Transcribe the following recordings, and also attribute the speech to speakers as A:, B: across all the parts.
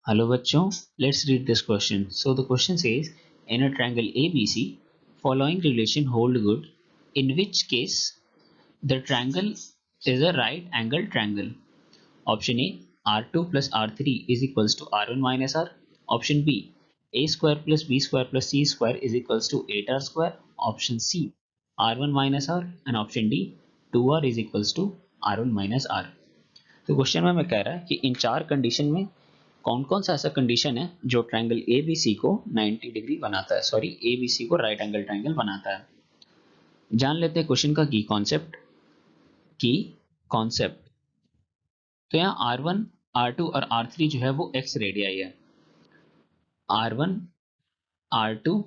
A: Hello bachchon, let's read this question. So the question says, in a triangle ABC, following relation hold good, in which case the triangle is a right angle triangle. Option A, R2 plus R3 is equals to R1 minus R. Option B, A square plus B square plus C square is equals to 8R square. Option C, R1 minus R. And option D, 2R is equals to R1 minus R. तो question में कह रहा है कि इन चार condition में कौन कौन सा ऐसा कंडीशन है जो ट्रायंगल एबीसी को 90 डिग्री बनाता है, सॉरी एबीसी को राइट एंगल ट्रायंगल बनाता है। जान लेते हैं क्वेश्चन का की कॉन्सेप्ट। तो यहाँ R1, R2 और R3 जो है वो एक्स रेडियाई है। R1, R2,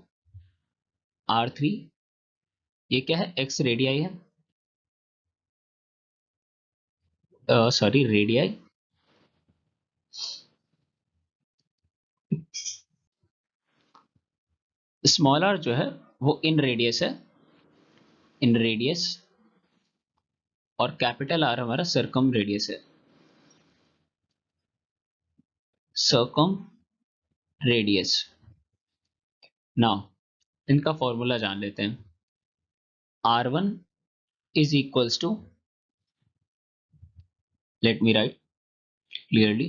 A: R3 ये क्या है? एक्स रेडियाई है, सॉरी रेडियाई। स्मॉल आर जो है वो इन रेडियस है, इन रेडियस। और कैपिटल आर हमारा सर्कम रेडियस है, सर्कम रेडियस। नाउ इनका फॉर्मूला जान लेते हैं। R1 is equals to, let me write clearly,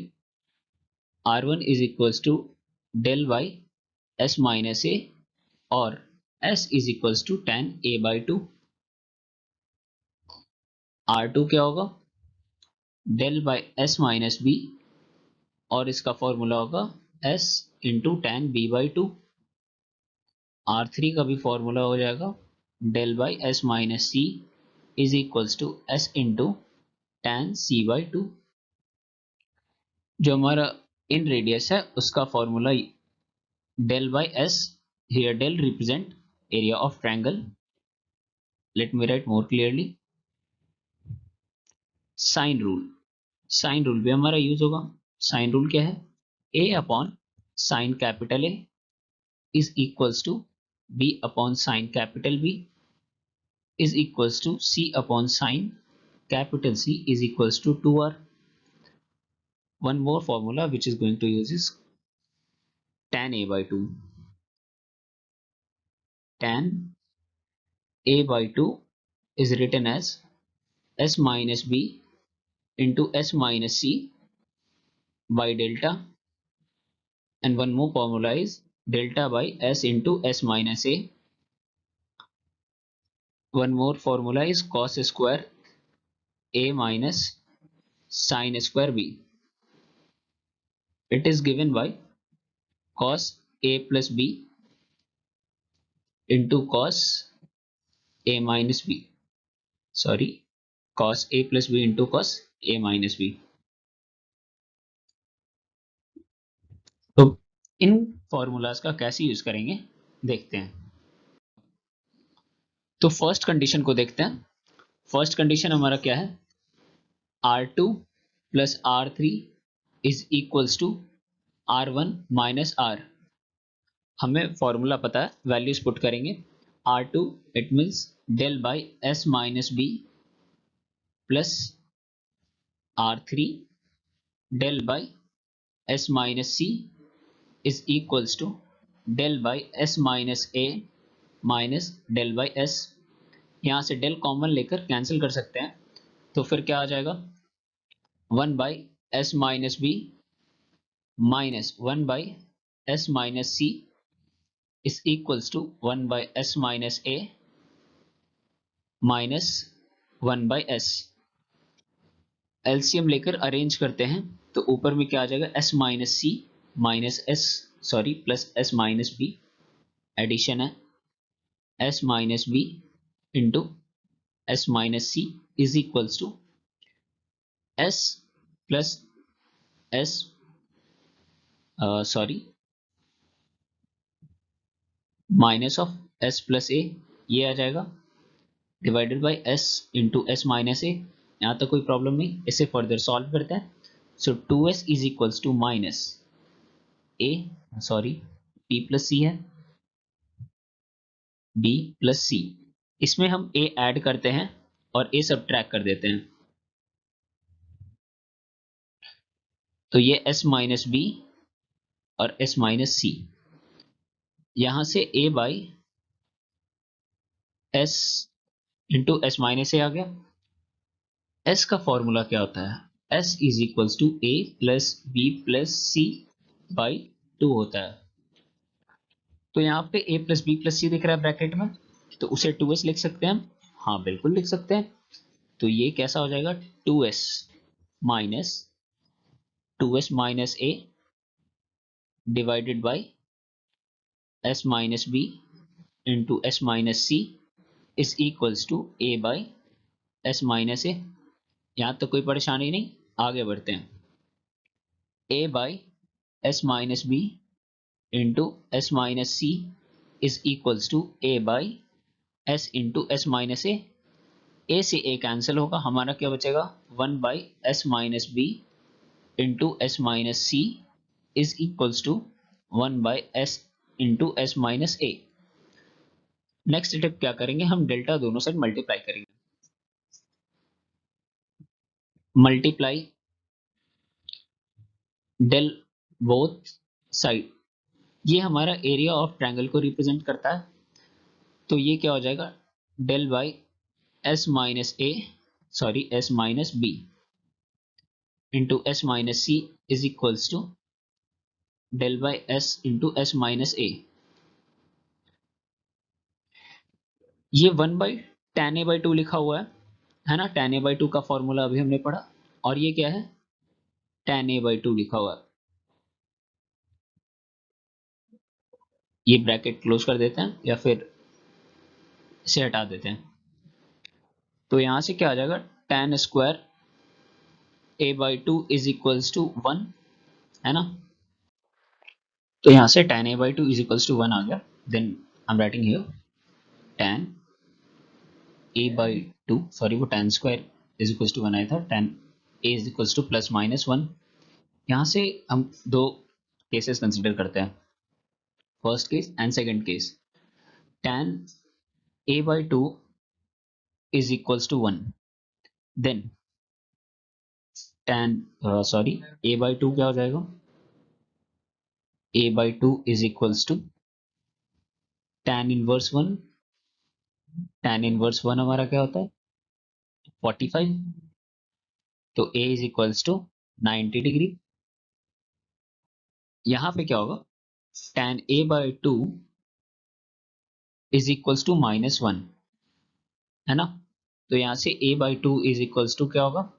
A: R1 is equals to del by S minus A, और S is equals to tan A by 2। R2 क्या होगा? del by S minus B, और इसका formula होगा S into tan B by 2। R3 का भी formula हो जाएगा del by S minus C is equals to S into tan C by 2। जो हमारा इन रेडियस है उसका formula del by S, here del represent area of triangle। Let me write more clearly, sine rule. Sine rule भी हमारा use होगा। Sine rule क्या है? A upon sine capital A is equals to B upon sine capital B is equals to C upon sine capital C is equals to 2R। One more formula which is going to use is tan A by 2। Tan A by 2 is written as S minus B into S minus C by delta, and one more formula is delta by S into S minus A। One more formula is cos square A minus sin square B. It is given by cos A plus B into cos A minus B, sorry, cos A plus B into cos A minus B। तो इन formulas का कैसे use करेंगे देखते हैं। तो first condition को देखते हैं। फर्स्ट कंडीशन हमारा क्या है? R2 plus R3 is equals to R1 minus R। हमें फॉर्मूला पता है, वैल्यूज पुट करेंगे। R2 it means del by S minus B plus R3 del by S minus C is equals to del by S minus A minus del by S। यहाँ से del common लेकर cancel कर सकते हैं, तो फिर क्या आ जाएगा? 1 by S minus B minus 1 by S minus C is equals to 1 by S minus A minus 1 by S। LCM लेकर अरेंज करते हैं तो ऊपर में क्या आ जाएगा? S minus C minus S, sorry plus S minus B, addition है S minus B into S minus C is equals to S plus S, sorry minus of S plus A, ये आ जाएगा divided by S into S minus A. यहाँ तक कोई problem नहीं, इसे further solve करते हैं। So 2S is equals to minus A, sorry B plus C है, बी प्लस सी। इसमें हम ए ऐड करते हैं और ए सब्ट्रैक्ट कर देते हैं, तो ये S माइनस बी और s माइनस सी। यहां से a by s into S minus A आ गया। s का फॉर्मूला क्या होता है? s is equals to a plus B plus C by 2 होता है। तो यहाँ पे a plus B plus C दिख रहा है ब्रैकेट में, तो उसे 2s लिख सकते हैं हम। हाँ बिल्कुल लिख सकते हैं। तो ये कैसा हो जाएगा? 2s minus 2s minus A divided by s minus B into S minus C is equals to a by s minus A. यहाँ तो कोई परेशानी नहीं, आगे बढ़ते हैं। a by s minus B into S minus C is equals to a by s into S minus A. A से A cancel होगा, हमारा क्या बचेगा? 1 by S minus B into S minus C is equals to 1 by S into S minus A. Next step क्या करेंगे? हम delta दोनों side multiply करेंगे। मल्टीप्लाई डेल बोथ साइड, ये हमारा एरिया ऑफ ट्रायंगल को रिप्रेजेंट करता है। तो ये क्या हो जाएगा? Del by S minus A, sorry S minus B into S minus C is equals to del by S into S minus A. ये 1 by tan A by two लिखा हुआ है ना? टेन ए बाई टू का formula अभी हमने पढ़ा। और ये क्या है? टेन ए बाई टू लिखा हुआ है। ये ब्रैकेट क्लोज कर देते हैं या फिर इसे हटा देते हैं। तो यहां से क्या आ जाएगा? Tan square A by two is equals to 1, है ना? तो यहां से tan A by two is equals to 1 आ गया। Then I am writing here tan A by two, sorry वो tan square is equals to 1 आया था। Tan A is equals to plus minus 1। यहाँ से हम दो केसेस कंसिडर करते हैं, first case and second case. tan a by 2 is equals to 1, then tan sorry a by 2 क्या हो जाएगा? a by 2 is equals to tan inverse 1। tan inverse 1 हमारा क्या होता है? 45। तो a is equals to 90 degree. यहाँ पे क्या होगा? tan a by 2 is equals to minus 1, है ना? तो यहाँ से a by 2 is equals to क्या होगा?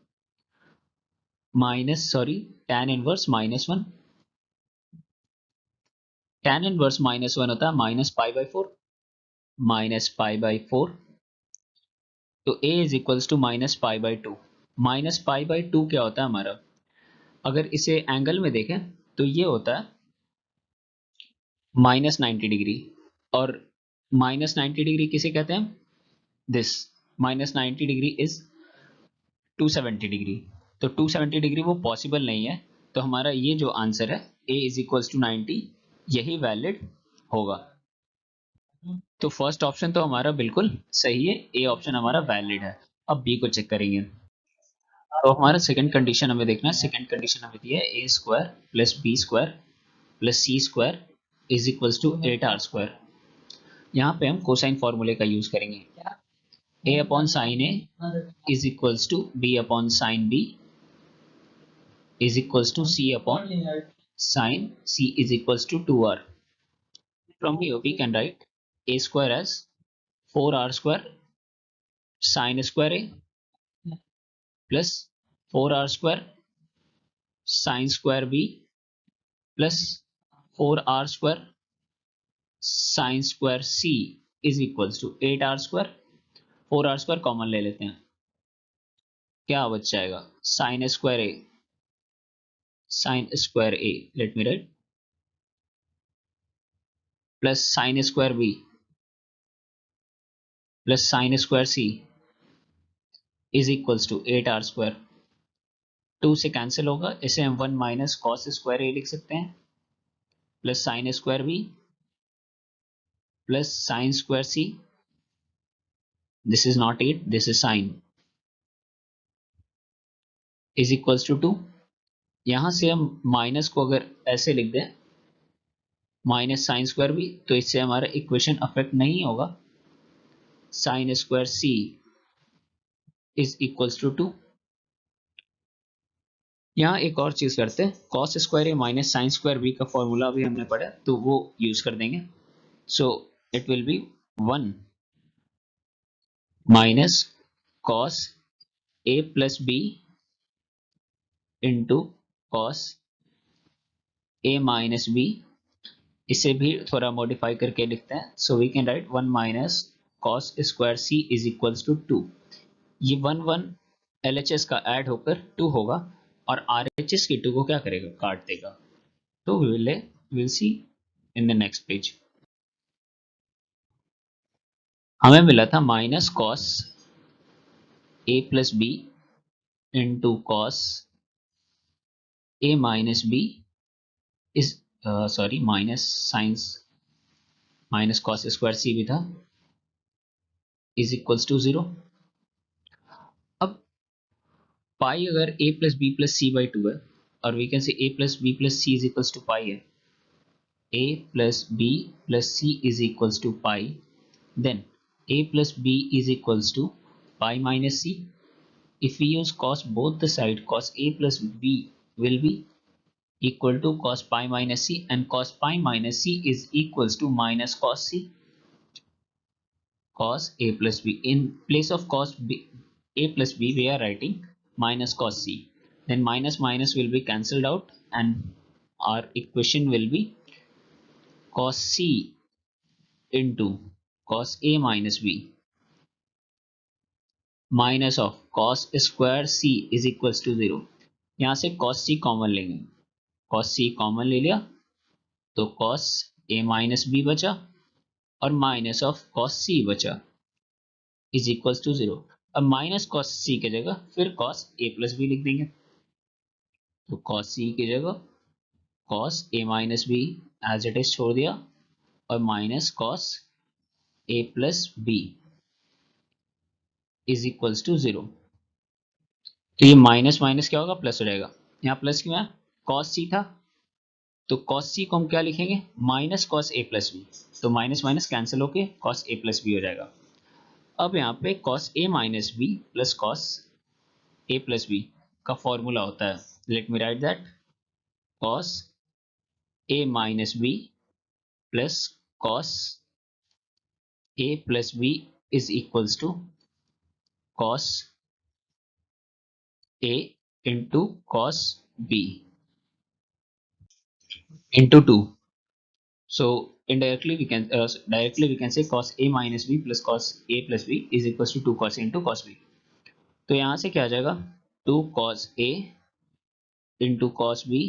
A: Minus sorry tan inverse minus 1। tan inverse minus 1 होता है minus pi by 4, minus pi by 4। तो a is equals to minus pi by 2। Minus pi by 2 क्या होता है हमारा? अगर इसे एंगल में देखें तो ये होता है माइनस 90 डिग्री। और माइनस 90 डिग्री किसे कहते हैं? This minus 90 degree is 270 degree. तो 270 डिग्री वो पॉसिबल नहीं है। तो हमारा ये जो आंसर है a इज इक्वल्स टू 90, यही वैलिड होगा। तो फर्स्ट ऑप्शन तो हमारा बिल्कुल सही है, ए ऑप्शन हमारा वैलिड है। अब बी को चेक करेंगे। तो हमारा सेकंड कंडीशन हमें देखना है। सेकंड कंडीशन हमें दी है A square plus B square plus C square is equals to 8r square. यहाँ पे हम कोसाइन फॉर्मूले का यूज करेंगे। A upon sine A is equals to B upon sine B is equals to C upon sine C is equals to 2r। From here we can write a square as 4r square sin square a plus 4r square sin square b plus 4r square sin square c is equals to 8r square। 4r square common ले लेते हैं, क्या बच जाएगा? sin square a, sin square a let me write plus sin square b plus sin square c is equals to 8r square। 2 से cancel होगा, इसे हम 1 माइनस कॉस स्क्वायर ए लिख सकते हैं plus sine square B plus sine square C. This is not 8, this is sine is equals to 2। यहां से हम माइनस को अगर ऐसे लिख दें माइनस साइन स्क्वायर भी, तो इससे हमारा इक्वेशन अफेक्ट नहीं होगा। Sine square C is equals to 2। यहाँ एक और चीज करते हैं, cos square A minus sine square B का फॉर्मूला भी हमने पढ़ा, तो वो यूज कर देंगे। So it will be 1 minus cos A plus B into cos A minus B. इसे भी थोड़ा मॉडिफाई करके लिखते हैं। So we can write 1 minus cos square C is equals to 2। ये 1 LHS का ऐड होकर 2 होगा, और RHS की 2 को क्या करेगा, काट देगा। तो will see in the next page. हमें मिला था minus cos A plus B into cos A minus B is sorry minus sines minus cos square C भी था, इज इक्वल्स टू 0। अब पाई अगर a plus B plus C by 2 है, और we can say a plus B plus C is equals to pi है, a plus B plus C is equals to pi, then a plus b is equals to pi minus c. If we use cos both the side, cos a plus b will be equal to cos pi minus c, and cos pi minus c is equals to minus cos c. Cos a plus b, in place of cos b, a plus b we are writing minus cos c, then minus minus will be cancelled out, and our equation will be cos c into cos a minus b minus of cos square C is equals to 0। यहाँ से cos C common लेंगे, cos C common ले लिया तो cos A minus B बचा, और minus of cos सी बचा is equals to 0। अब माइनस कॉस सी की जगह फिर कॉस ए प्लस बी लिख देंगे, तो कॉस सी की जगह cos A minus B as it is छोड़ दिया, और minus cos A plus B is equals to 0। तो ये माइनस माइनस क्या होगा, प्लस हो जाएगा। यहाँ प्लस क्यों है, कॉस सी था, तो कॉस सी को हम क्या लिखेंगे, minus cos A plus B, तो माइनस माइनस कैंसिल होके कॉस ए प्लस बी हो जाएगा। अब यहाँ पे cos A minus B plus cos A plus B का फॉर्मूला होता है, let me write that, cos A minus B plus cos A plus B is equals to cos A into cos B into 2। So directly we can say cos a minus b plus cos a plus b is equals to 2 cos a into cos b। तो यहाँ से क्या आ जाएगा, 2 cos a into cos b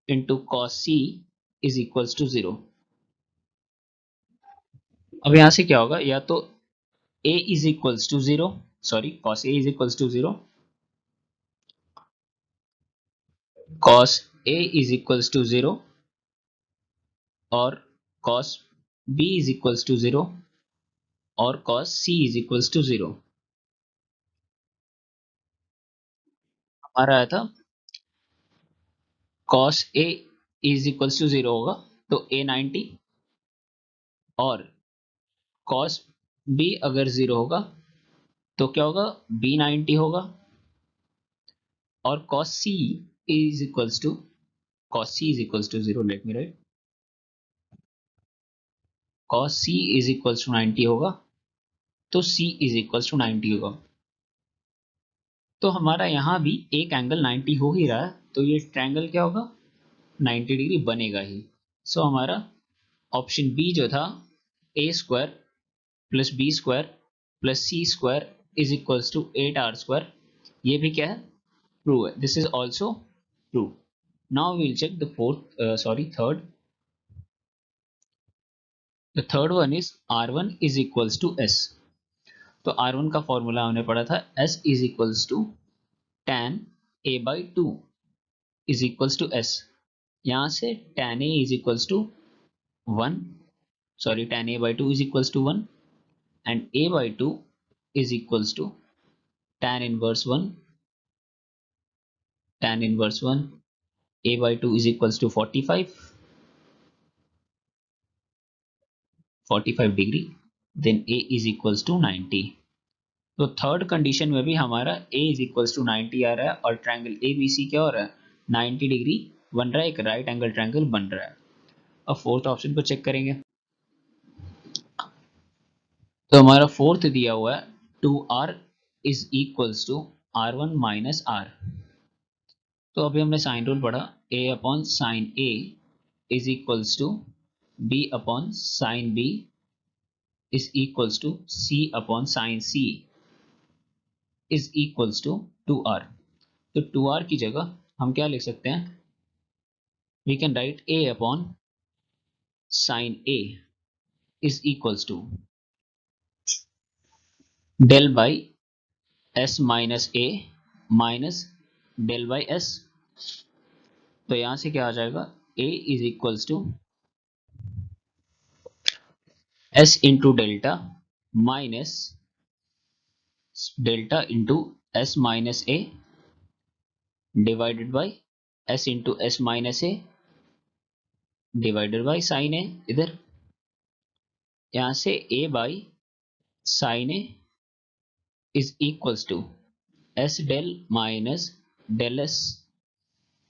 A: into cos c is equals to 0। अब यहाँ से क्या होगा, या तो a is equals to 0, sorry cos a is equals to 0, cos a is equals to 0, और cos b is equals to 0, और cos c is equals to 0। हमारा आया था cos a is equals to 0 होगा, तो a 90, और cos b अगर 0 होगा तो क्या होगा, b 90 होगा, और cos c is equals to cos c is equals to 0, let me write, cos c is equals to 90 होगा, तो c is equals to 90 होगा। तो हमारा यहाँ भी एक एंगल 90 हो ही रहा है, तो ये ट्रायंगल क्या होगा, 90 डिग्री बनेगा ही। सो हमारा ऑप्शन बी जो था, A square plus B square plus C square is equals to 8r square, ये भी क्या है, ट्रू है। This is also true. Now we will check the third. The third one is r1 is equals to s। तो r1 का formula हमने पढ़ा था, s is equals to tan a by 2 is equals to s। यहाँ से tan a is equals to 1, sorry tan a by 2 is equals to 1, and a by 2 is equals to tan inverse 1, tan inverse 1, a by 2 is equals to 45, 45 degree, then A is equals to 90। तो third condition में भी हमारा a is equals to 90 आ रहा है और triangle ABC क्या हो रहा है, 90 डिग्री बन रहा है, एक राइट एंगल ट्रायंगल बन रहा है। अब फोर्थ ऑप्शन को चेक करेंगे, तो हमारा फोर्थ दिया हुआ है 2r is equals to r1 minus r। तो अभी हमने साइन रूल पढ़ा, a upon sine a is equals to b upon sine b is equals to c upon sine c is equals to 2r। तो 2r की जगह हम क्या लिख सकते हैं, we can write a upon sine a is equals to del by s minus a minus del by s। तो यहां से क्या आ जाएगा, a is equals to s into delta minus delta into s minus a divided by s into s minus a divided by sine a। इधर यहां से a by sine a is equals to s del minus del s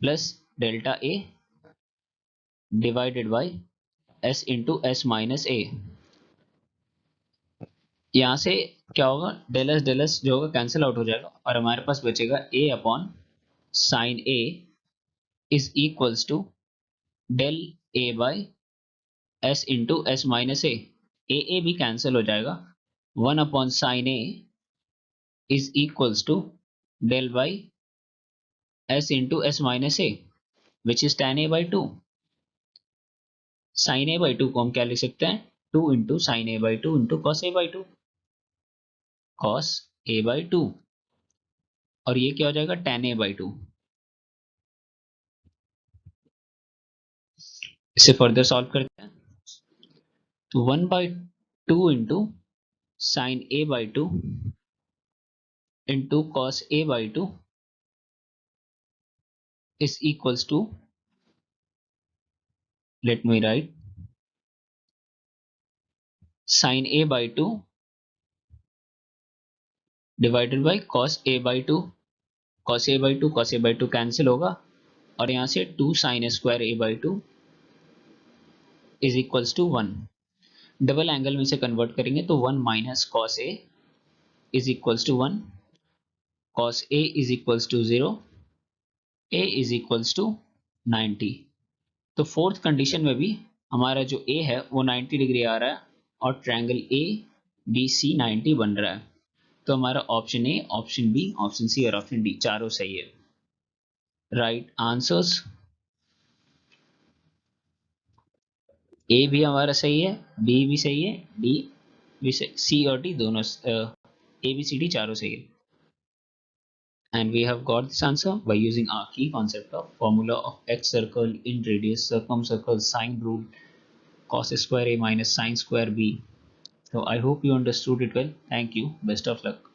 A: plus delta a divided by s into s minus a। यहाँ से क्या होगा, del S जो होगा cancel out हो जाएगा और हमारे पास बचेगा a upon sine a is equals to del a by s into S minus A भी कैंसिल हो जाएगा, 1 upon sine a is equals to del by s into S minus a which is tan a by 2। Sine a by 2 को हम क्या लिख सकते हैं, 2 into sine a by 2 into cos a by 2, cos a by 2, और ये क्या हो जाएगा, tan a बाई 2। इसे फर्दर सॉल्व करते हैं, तो 1 by 2 into sine a by 2 into cos a by 2 is equals to, let me write, sin a by 2 divided by cos a by 2। cos a by 2 cos a by 2 cancel होगा और यहाँ से 2 sin square a by 2 is equals to 1। Double angle में से convert करेंगे तो 1 minus cos a is equals to 1, cos a is equals to 0, a is equals to 90। तो fourth condition में भी हमारा जो a है वो 90 डिग्री आ रहा है और ट्रायंगल a बी सी 90 बन रहा है। तो हमारा option A, option B, option C और ऑप्शन डी चारों सही है। राइट आंसर्स, ए भी हमारा सही है, बी भी सही है, डी भी सही, सी और डी दोनों, ए बी सी डी चारों सही है। And we have got this answer by using our key concept of formula of x circle in radius circumcircle sine rule cos square a minus sine square b. So I hope you understood it well. Thank you. Best of luck.